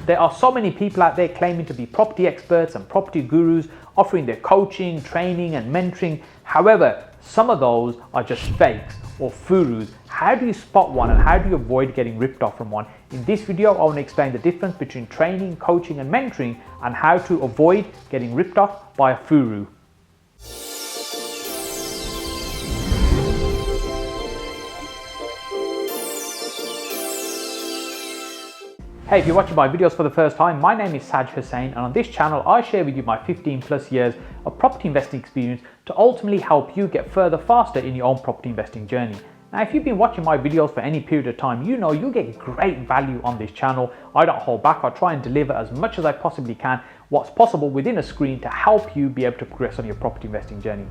There are so many people out there claiming to be property experts and property gurus, offering their coaching, training and mentoring. However, some of those are just fakes or Furus. How do you spot one and how do you avoid getting ripped off from one? In this video, I want to explain the difference between training, coaching and mentoring and how to avoid getting ripped off by a Furu. Hey, if you're watching my videos for the first time, my name is Saj Hussain, and on this channel I share with you my 15 plus years of property investing experience to ultimately help you get further faster in your own property investing journey. Now, if you've been watching my videos for any period of time, you know you get great value on this channel. I don't hold back. I try and deliver as much as I possibly can, what's possible within a screen to help you be able to progress on your property investing journey.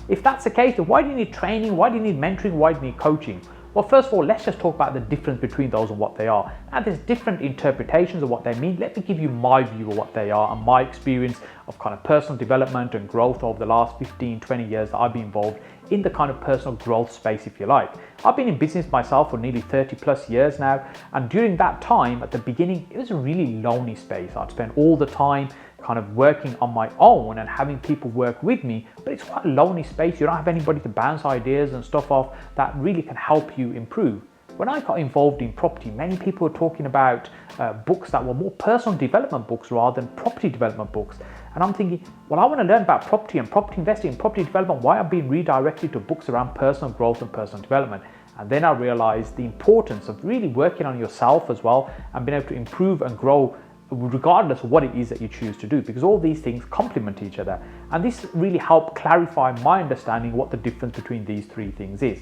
If that's the case, then why do you need training? Why do you need mentoring? Why do you need coaching? Well, first of all, let's just talk about the difference between those and what they are. Now, there's different interpretations of what they mean. Let me give you my view of what they are and my experience of kind of personal development and growth over the last 15, 20 years that I've been involved in the kind of personal growth space, if you like. I've been in business myself for nearly 30 plus years now. And during that time, at the beginning, it was a really lonely space. I'd spend all the time kind of working on my own and having people work with me, but it's quite a lonely space. You don't have anybody to bounce ideas and stuff off that really can help you improve. When I got involved in property, many people were talking about books that were more personal development books rather than property development books. And I'm thinking, well, I want to learn about property and property investing and property development. Why I'm being redirected to books around personal growth and personal development? And then I realized the importance of really working on yourself as well and being able to improve and grow regardless of what it is that you choose to do, because all these things complement each other. And this really helped clarify my understanding what the difference between these three things is.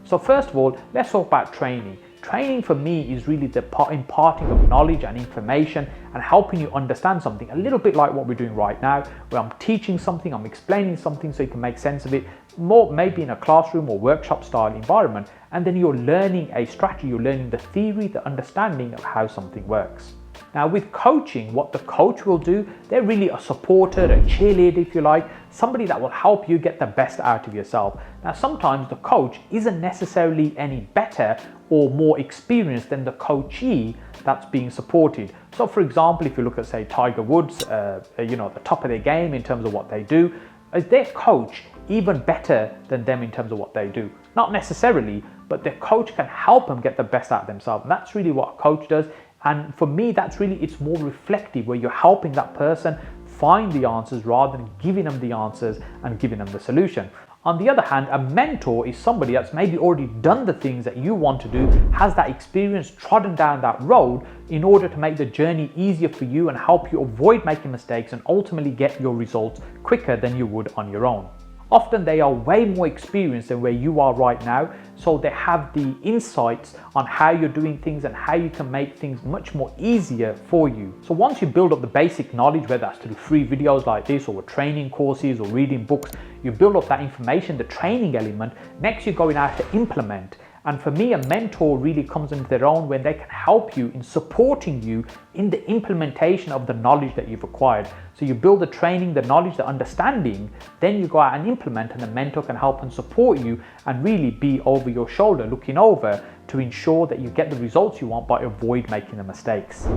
So first of all, let's talk about training. Training for me is really the imparting of knowledge and information and helping you understand something, a little bit like what we're doing right now, where I'm teaching something, I'm explaining something so you can make sense of it, more maybe in a classroom or workshop style environment, and then you're learning a strategy, you're learning the theory, the understanding of how something works. Now, with coaching, what the coach will do, they're really a supporter, a cheerleader, if you like, somebody that will help you get the best out of yourself. Now, sometimes the coach isn't necessarily any better or more experienced than the coachee that's being supported. So, for example, if you look at, say, Tiger Woods, at the top of their game in terms of what they do, is their coach even better than them in terms of what they do? Not necessarily, but their coach can help them get the best out of themselves. And that's really what a coach does. And for me, it's more reflective, where you're helping that person find the answers rather than giving them the answers and giving them the solution. On the other hand, a mentor is somebody that's maybe already done the things that you want to do, has that experience, trodden down that road in order to make the journey easier for you and help you avoid making mistakes and ultimately get your results quicker than you would on your own. Often they are way more experienced than where you are right now, so they have the insights on how you're doing things and how you can make things much more easier for you. So once you build up the basic knowledge, whether that's through free videos like this or training courses or reading books, you build up that information, the training element. Next, you're going out to implement. And for me, a mentor really comes into their own when they can help you in supporting you in the implementation of the knowledge that you've acquired. So you build the training, the knowledge, the understanding, then you go out and implement, and the mentor can help and support you and really be over your shoulder, looking over to ensure that you get the results you want, but avoid making the mistakes.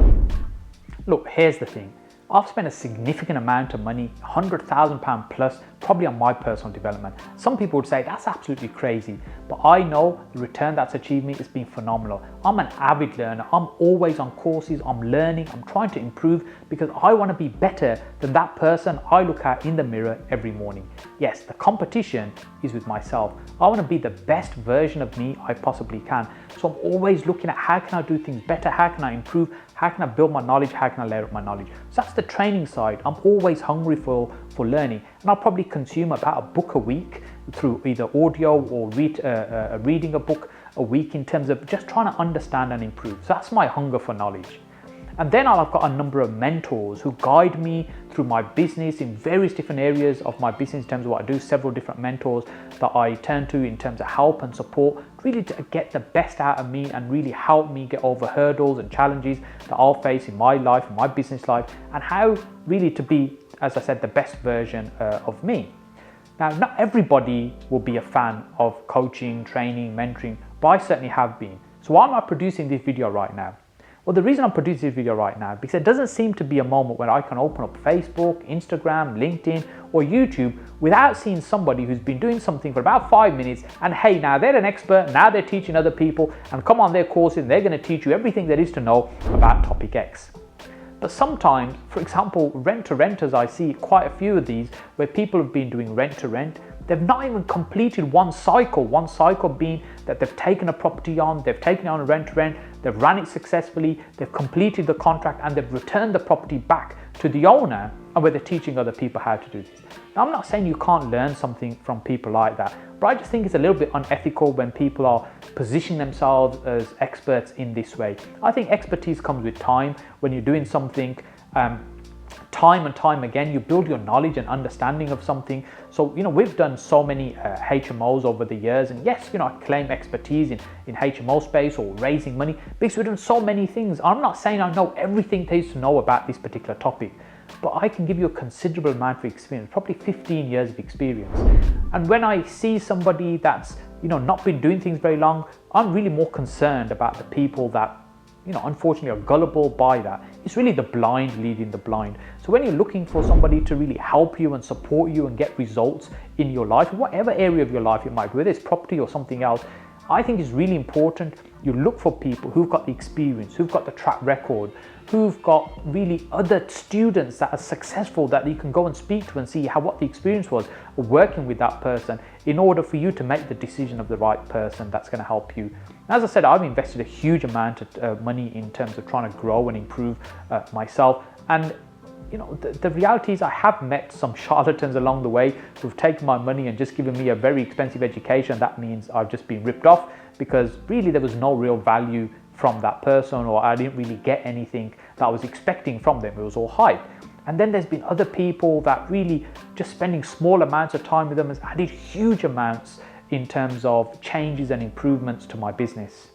Look, here's the thing. I've spent a significant amount of money, £100,000 plus, probably on my personal development. Some people would say that's absolutely crazy, but I know the return that's achieved me has been phenomenal. I'm an avid learner. I'm always on courses. I'm learning. I'm trying to improve because I want to be better than that person I look at in the mirror every morning. Yes, the competition is with myself. I want to be the best version of me I possibly can. So I'm always looking at how can I do things better? How can I improve? How can I build my knowledge? How can I layer up my knowledge? So that's the training side. I'm always hungry for learning, and I'll probably consume about a book a week through either audio or reading a book a week in terms of just trying to understand and improve. So that's my hunger for knowledge. And then I've got a number of mentors who guide me through my business in various different areas of my business in terms of what I do, several different mentors that I turn to in terms of help and support, really to get the best out of me and really help me get over hurdles and challenges that I'll face in my life, in my business life, and how really to be, as I said, the best version of me. Now, not everybody will be a fan of coaching, training, mentoring, but I certainly have been. So why am I producing this video right now? Well, the reason I'm producing this video right now, because there doesn't seem to be a moment where I can open up Facebook, Instagram, LinkedIn, or YouTube without seeing somebody who's been doing something for about 5 minutes and hey, now they're an expert, now they're teaching other people and come on their courses and they're going to teach you everything there is to know about topic X. But sometimes, for example, rent-to-renters, I see quite a few of these where people have been doing rent-to-rent. They've not even completed one cycle being that they've taken a property on, they've taken it on a rent-to-rent, they've ran it successfully, they've completed the contract and they've returned the property back to the owner, and where they're teaching other people how to do this. Now, I'm not saying you can't learn something from people like that, but I just think it's a little bit unethical when people are positioning themselves as experts in this way. I think expertise comes with time. When you're doing something time and time again, you build your knowledge and understanding of something. So, we've done so many HMOs over the years, and yes, I claim expertise in HMO space or raising money because we've done so many things. I'm not saying I know everything there is to know about this particular topic, but I can give you a considerable amount of experience, probably 15 years of experience. And when I see somebody that's, not been doing things very long, I'm really more concerned about the people that, unfortunately are gullible by that. It's really the blind leading the blind. So when you're looking for somebody to really help you and support you and get results in your life, whatever area of your life it might be, whether it's property or something else, I think it's really important you look for people who've got the experience, who've got the track record, who've got really other students that are successful that you can go and speak to and see what the experience was of working with that person in order for you to make the decision of the right person that's going to help you. As I said, I've invested a huge amount of money in terms of trying to grow and improve myself. And the reality is I have met some charlatans along the way who've taken my money and just given me a very expensive education. That means I've just been ripped off because really there was no real value from that person, or I didn't really get anything that I was expecting from them. It was all hype. And then there's been other people that really just spending small amounts of time with them has added huge amounts in terms of changes and improvements to my business.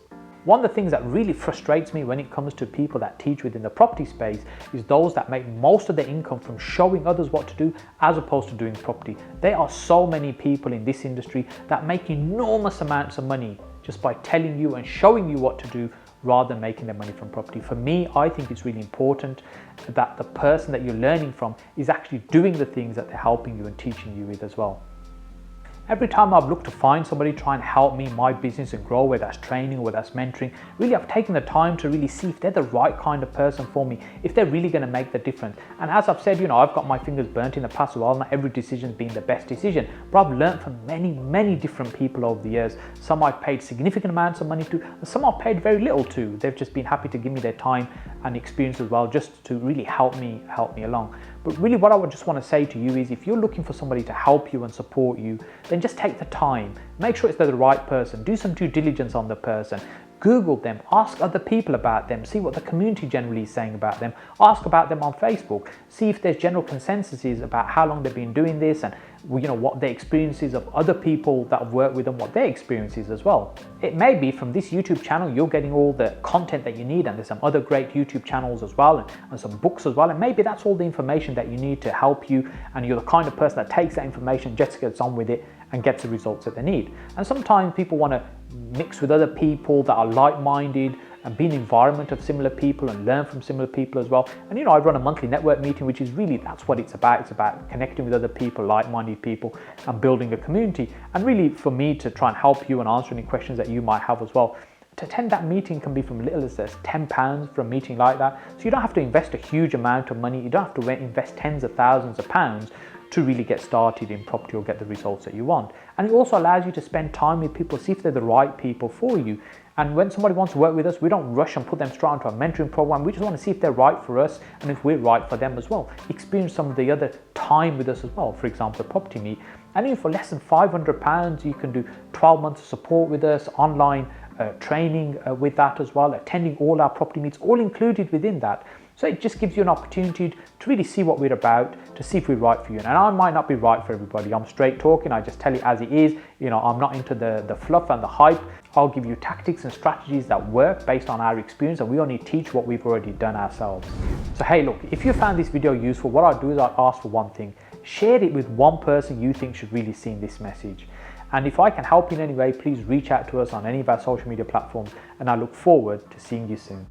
One of the things that really frustrates me when it comes to people that teach within the property space is those that make most of their income from showing others what to do as opposed to doing property. There are so many people in this industry that make enormous amounts of money just by telling you and showing you what to do rather than making their money from property. For me, I think it's really important that the person that you're learning from is actually doing the things that they're helping you and teaching you with as well. Every time I've looked to find somebody to try and help me in my business and grow, whether that's training or whether that's mentoring, really I've taken the time to really see if they're the right kind of person for me, if they're really going to make the difference. And as I've said, I've got my fingers burnt in the past as well. Not every decision's been the best decision, but I've learned from many different people over the years. Some I've paid significant amounts of money to, and some I've paid very little to. They've just been happy to give me their time and experience as well, just to really help me along. But really what I would just want to say to you is if you're looking for somebody to help you and support you, then just take the time. Make sure it's the right person. Do some due diligence on the person. Google them, ask other people about them, see what the community generally is saying about them, ask about them on Facebook, see if there's general consensuses about how long they've been doing this and what their experiences of other people that have worked with them, what their experiences as well. It may be from this YouTube channel you're getting all the content that you need, and there's some other great YouTube channels as well and some books as well, and maybe that's all the information that you need to help you, and you're the kind of person that takes that information, just gets on with it and gets the results that they need. And sometimes people want to mix with other people that are like-minded and be in an environment of similar people and learn from similar people as well. And I run a monthly network meeting, which is really, that's what it's about. It's about connecting with other people, like-minded people, and building a community. And really for me to try and help you and answer any questions that you might have as well. To attend that meeting can be from little as £10 for a meeting like that. So you don't have to invest a huge amount of money. You don't have to invest tens of thousands of pounds to really get started in property or get the results that you want. And it also allows you to spend time with people, see if they're the right people for you. And when somebody wants to work with us, we don't rush and put them straight into a mentoring program. We just want to see if they're right for us and if we're right for them as well. Experience some of the other time with us as well. For example, the property meet. And even for less than £500, you can do 12 months of support with us, online training with that as well, attending all our property meets, all included within that. So it just gives you an opportunity to really see what we're about, to see if we're right for you. And I might not be right for everybody. I'm straight talking. I just tell it as it is. I'm not into the fluff and the hype. I'll give you tactics and strategies that work based on our experience, and we only teach what we've already done ourselves. So hey, look, if you found this video useful, what I'll do is I'll ask for one thing. Share it with one person you think should really see this message. And if I can help you in any way, please reach out to us on any of our social media platforms, and I look forward to seeing you soon.